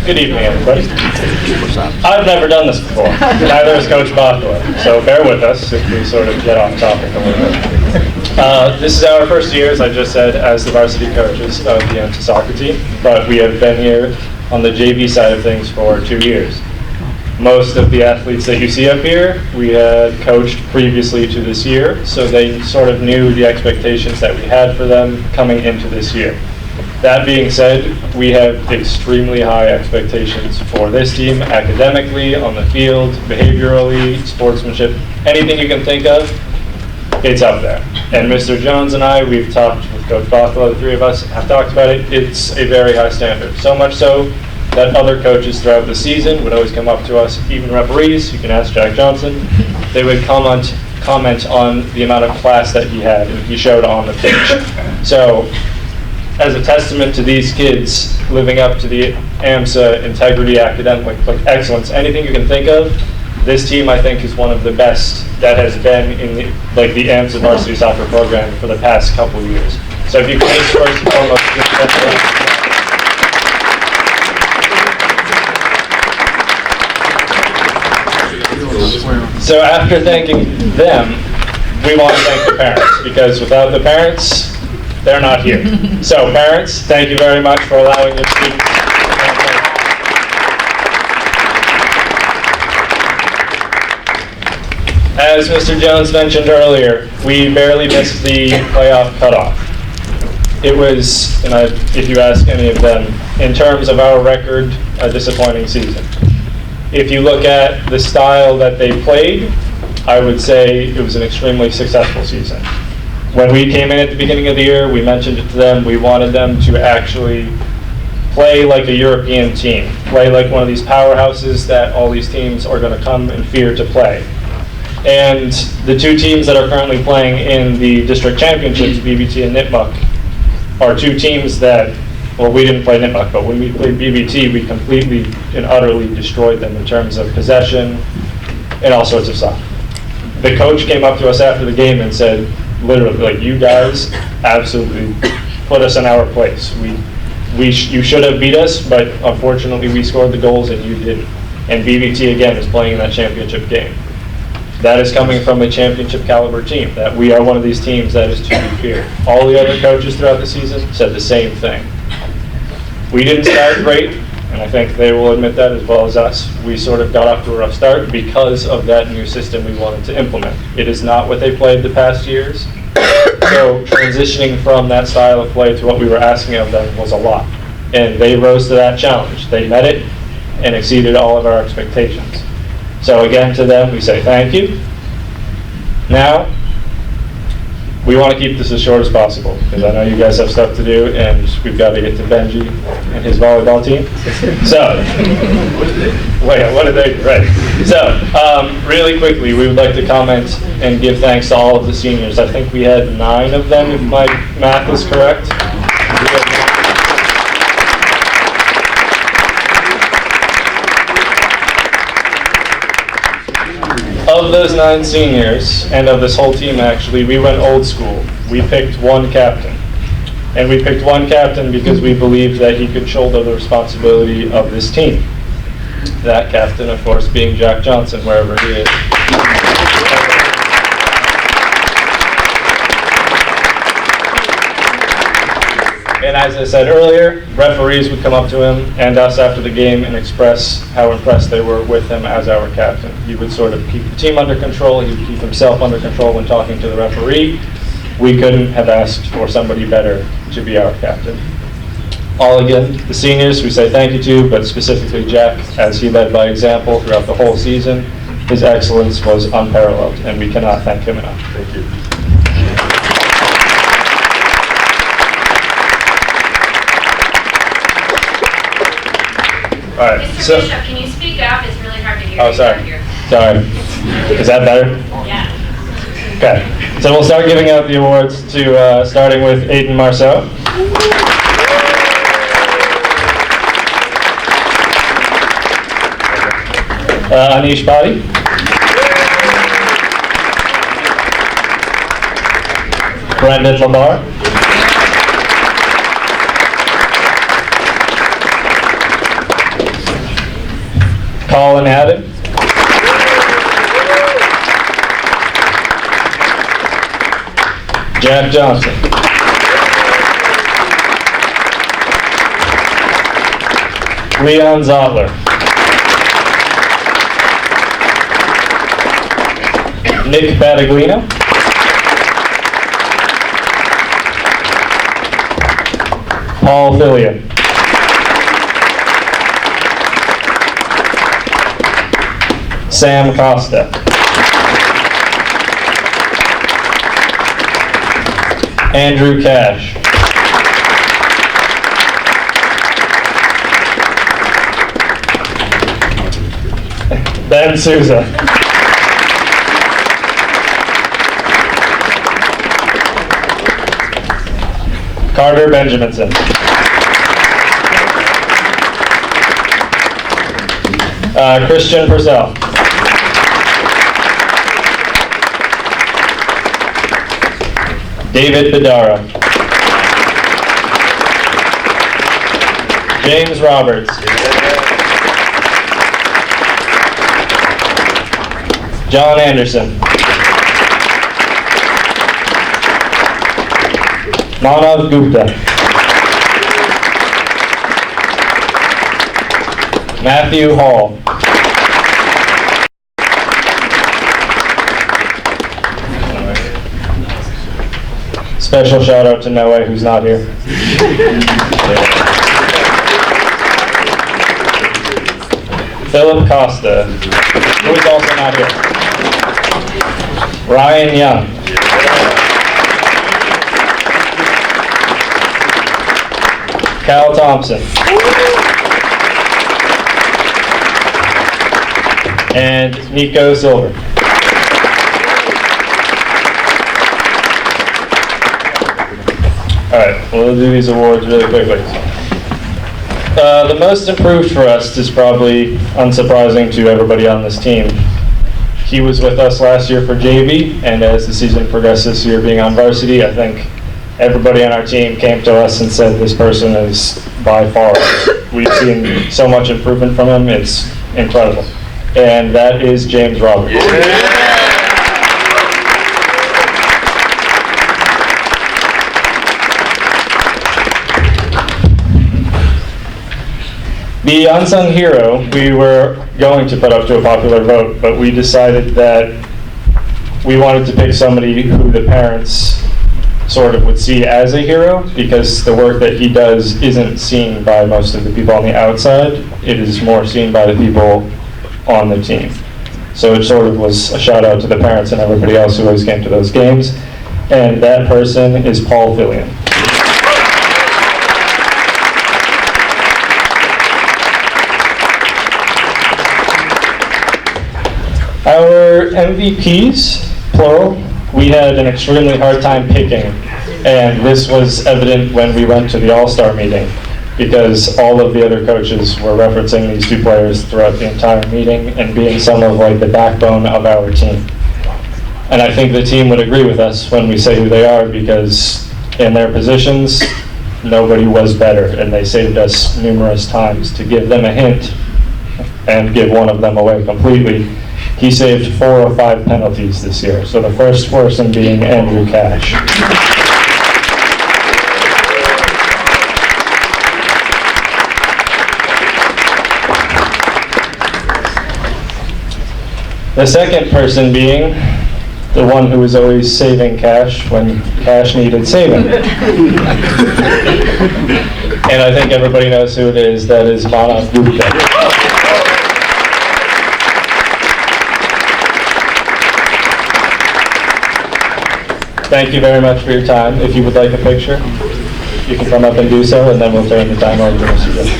Good evening, everybody. I've never done this before. Neither has Coach Bakula, so bear with us if we sort of get off topic a little bit. This is our first year, as I just said, as the varsity coaches of the AMSA soccer team, but we have been here on the JV side of things for 2 years. Most of the athletes that you see up here, we had coached previously to this year, so they sort of knew the expectations that we had for them coming into this year. That being said, we have extremely high expectations for this team, academically, on the field, behaviorally, sportsmanship, anything you can think of, it's up there. And Mr. Jones and I, we've talked with Coach Bakula, the three of us have talked about it. It's a very high standard, so much so that other coaches throughout the season would always come up to us, even referees, you can ask Jack Johnson, they would comment on the amount of class that he had and he showed on the pitch. So, as a testament to these kids living up to the AMSA integrity, academic excellence, anything you can think of, this team I think is one of the best that has been in the AMSA varsity soccer program for the past couple of years. So if you can first and foremost, so after thanking them, we want to thank the parents, because without the parents, they're not here. So parents, thank you very much for allowing your students. As Mr. Jones mentioned earlier, we barely missed the playoff cutoff. It was, and if you ask any of them, in terms of our record, a disappointing season. If you look at the style that they played, I would say it was an extremely successful season. When we came in at the beginning of the year, we mentioned it to them, we wanted them to actually play like a European team, play like one of these powerhouses that all these teams are going to come and fear to play. And the two teams that are currently playing in the district championships, BBT and Nipmuc, are two teams that, well, we didn't play Nipmuc, but when we played BBT, we completely and utterly destroyed them in terms of possession and all sorts of stuff. The coach came up to us after the game and said, literally, like, you guys absolutely put us in our place. You should have beat us, but unfortunately we scored the goals and you didn't. And BBT again is playing in that championship game. That is coming from a championship caliber team, that we are one of these teams that is to be feared. All the other coaches throughout the season said the same thing. We didn't start great, and I think they will admit that as well as us. We sort of got off to a rough start because of that new system we wanted to implement. It is not what they played the past years. So transitioning from that style of play to what we were asking of them was a lot. And they rose to that challenge. They met it and exceeded all of our expectations. So again, to them, we say thank you. Now, we want to keep this as short as possible, because I know you guys have stuff to do, and we've got to get to Benji and his volleyball team. So, wait, what are they? Right. So, really quickly, we would like to comment and give thanks to all of the seniors. I think we had 9 of them, if my math is correct. Of those 9 seniors, and of this whole team actually, we went old school. We picked one captain. And we picked one captain because we believed that he could shoulder the responsibility of this team. That captain, of course, being Jack Johnson, wherever he is. And as I said earlier, referees would come up to him and us after the game and express how impressed they were with him as our captain. He would sort of keep the team under control. He would keep himself under control when talking to the referee. We couldn't have asked for somebody better to be our captain. All again, the seniors, we say thank you to, but specifically Jack, as he led by example throughout the whole season. His excellence was unparalleled, and we cannot thank him enough. Thank you. All right, Mr. so, Bishop, can you speak up? It's really hard to hear. oh, you sorry. here. Sorry. Is that better? Yeah. Okay. So we'll start giving out the awards to, starting with Aiden Marceau. Anish Badi. Brendan Lamar. Colin Haddon. Jack Johnson. Leon Zotler. Nick Battaglino. Paul Fillion. Sam Costa. Andrew Cash. Ben Souza. Carter Benjaminson. Christian Purcell. David Bedara. James Roberts. John Anderson. Manav Gupta. Matthew Hall. Special shout out to Noe, who's not here. Philip Costa, who is also not here. Ryan Young. Cal Thompson. And Nico Silver. Alright, we'll do these awards really quickly. The most improved for us is probably unsurprising to everybody on this team. He was with us last year for JV, and as the season progressed this year being on varsity, I think everybody on our team came to us and said this person is by far, we've seen so much improvement from him, it's incredible. And that is James Roberts. The unsung hero, we were going to put up to a popular vote, but we decided that we wanted to pick somebody who the parents sort of would see as a hero, because the work that he does isn't seen by most of the people on the outside. It is more seen by the people on the team. So it sort of was a shout out to the parents and everybody else who always came to those games. And that person is Paul Fillion. Our MVPs, plural, we had an extremely hard time picking, and this was evident when we went to the All-Star meeting, because all of the other coaches were referencing these two players throughout the entire meeting and being some of like the backbone of our team. And I think the team would agree with us when we say who they are, because in their positions, nobody was better, and they saved us numerous times. To give them a hint and give one of them away completely, he saved 4 or 5 penalties this year. So the first person being Andrew Cash. The second person being the one who was always saving cash when cash needed saving. And I think everybody knows who it is. That is Manav Gupta. Thank you very much for your time. If you would like a picture, you can come up and do so, and then we'll turn the time over to Mr. Jones.